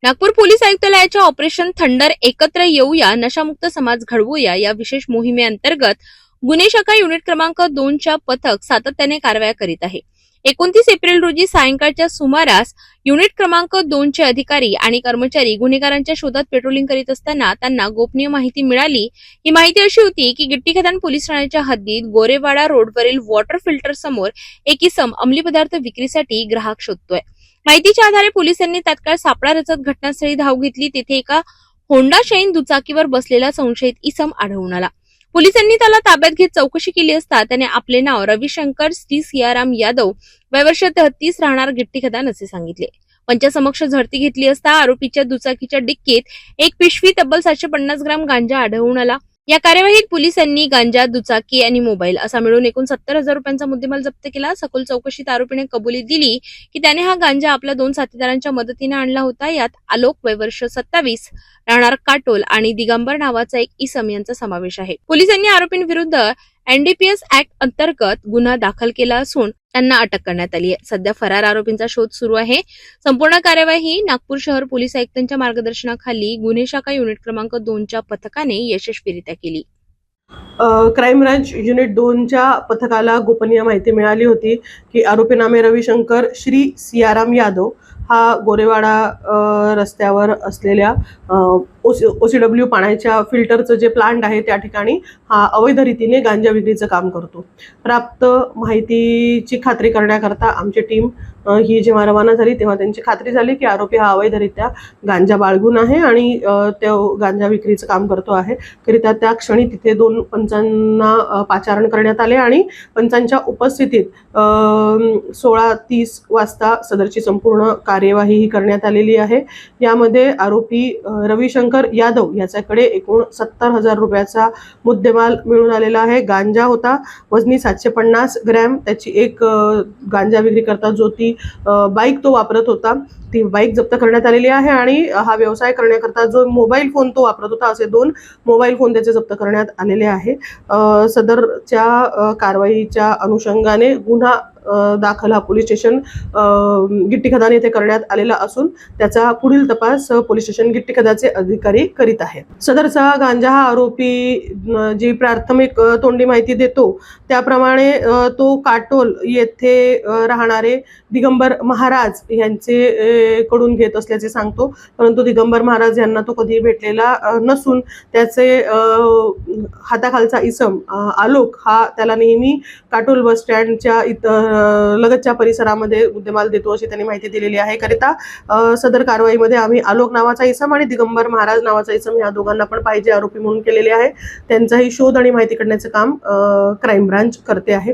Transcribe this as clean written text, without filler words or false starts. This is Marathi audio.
नागपूर पोलीस आयुक्तालयाच्या ऑपरेशन थंडर एकत्र येऊया नशामुक्त समाज घडवूया या विशेष मोहिमेअंतर्गत गुन्हे शाखा युनिट क्रमांक 2च्या पथक सातत्याने कारवाया करीत आहे। 29 एप्रिल रोजी सायंकाळच्या सुमारास युनिट क्रमांक 2चे अधिकारी आणि कर्मचारी गुन्हेगारांच्या शोधात पेट्रोलिंग करीत असताना त्यांना गोपनीय माहिती मिळाली। ही माहिती अशी होती की गिट्टीखदान पोलीस ठाण्याच्या हद्दीत गोरेवाडा रोडवरील वॉटर फिल्टर समोर एक इसम अंमली पदार्थ विक्रीसाठी ग्राहक शोधतोय। माहितीच्या आधारे पोलिसांनी तात्काळ सापळा रचत घटनास्थळी धाव घेतली। तेथे एका होंडा शाईन दुचाकीवर बसलेला संशयित इसम आढळून आला। पोलिसांनी त्याला ताब्यात घेत चौकशी केली असता त्याने आपले नाव रविशंकर श्री सियाराम यादव वय वर्ष 33 राहणार गिट्टीखदान असे सांगितले। पंचासमक्ष झडती घेतली असता आरोपीच्या दुचाकीच्या डिक्कीत एक पिशवी तब्बल 750 ग्राम गांजा आढळून आला। या कार्यवाहीत पोलिसांनी गांजा, दुचाकी आणि मोबाईल असा मिळून एकूण 70,000 रुपयांचा मुद्देमाल जप्त केला। सखोल चौकशीत आरोपीने कबुली दिली की त्याने हा गांजा आपल्या 2 साथीदारांच्या मदतीने आणला होता। यात आलोक वय वर्ष 27 राहणार काटोल आणि दिगंबर नावाचा एक इसम यांचा समावेश आहे। पोलिसांनी आरोपींविरुद्ध एनडीपीएस ऍक्ट अंतर्गत गुन्हा दाखल केला असून त्यांना अटक करण्यात आली आहे। सध्या फरार आरोपींचा शोध सुरू आहे। संपूर्ण कार्यवाही नागपूर शहर पोलीस आयुक्तांच्या मार्गदर्शनाखाली गुन्हे शाखा युनिट क्रमांक 2च्या पथकाने यशस्वीरित्या केली। क्राईम ब्रांच युनिट 2च्या पथकाला गोपनीय माहिती मिळाली होती की आरोपी नामे रविशंकर श्री सियाराम यादव हा गोरेवाडा रस्त्यावर असलेल्या OCW पाण्याच्या फिल्टरचं जे प्लांट आहे त्या ठिकाणी हा अवैध रीतीने गांजा विक्रीचं काम करतो। प्राप्त माहितीची खात्री करण्याकरता आमची टीम ही जेव्हा रवाना झाली तेव्हा त्यांची खात्री झाली की आरोपी हा अवैधरित्या गांजा बाळगून आहे आणि तो गांजा विक्रीचं काम करतो आहे। करिता त्या क्षणी तिथे 2 पंचांना पाचारण करण्यात आले आणि पंचांच्या उपस्थितीत 16:30 वाजता सदरची संपूर्ण कार्यवाही ही करण्यात आलेली आहे। यामध्ये आरोपी रविशंकर यादव याच्याकडे एकूण 70,000 रुपयाचा मुद्देमाल मिळून आलेला आहे। गांजा होता वजनी 750 ग्रॅम। त्याची एक गांजा विक्री करता जो ती बाईक तो वापरत होता ती बाईक जप्त करण्यात आलेली आहे आणि हा व्यवसाय करण्याकरता जो मोबाईल फोन तो वापरत होता असे 2 मोबाईल फोन त्याचे जप्त करण्यात आलेले आहे। सदरच्या कारवाईच्या अनुषंगाने गुन्हा दाखल हा पोलीस स्टेशन गिट्टीखदान येथे करण्यात आलेला असून त्याचा पुढील तपास पोलीस स्टेशन गिट्टीखदाचे अधिकारी करीत आहेत। सदरचा गांजा हा आरोपी जी प्राथमिक तोंडी माहिती देतो त्याप्रमाणे तो काटोल येथे राहणारे दिगंबर महाराज यांचे कडून घेत असल्याचे सांगतो, परंतु दिगंबर महाराज यांना तो कधी भेटलेला नसून त्याचे हाताखालचा इसम आलोक हा त्याला नेहमी काटोल बस स्टँडच्या लगतच्या परिसरामध्ये मुद्देमाल देतो अशी त्यांनी माहिती दिलेली आहे। करिता सदर कारवाईमध्ये आम्ही आलोक नावाचा इसम आणि दिगंबर महाराज नावाचा इसम या दोघांना पण पाहिजे आरोपी म्हणून केलेले आहे। त्यांचाही शोध आणि माहिती काढण्याचे काम क्राईम ब्रांच करते आहे।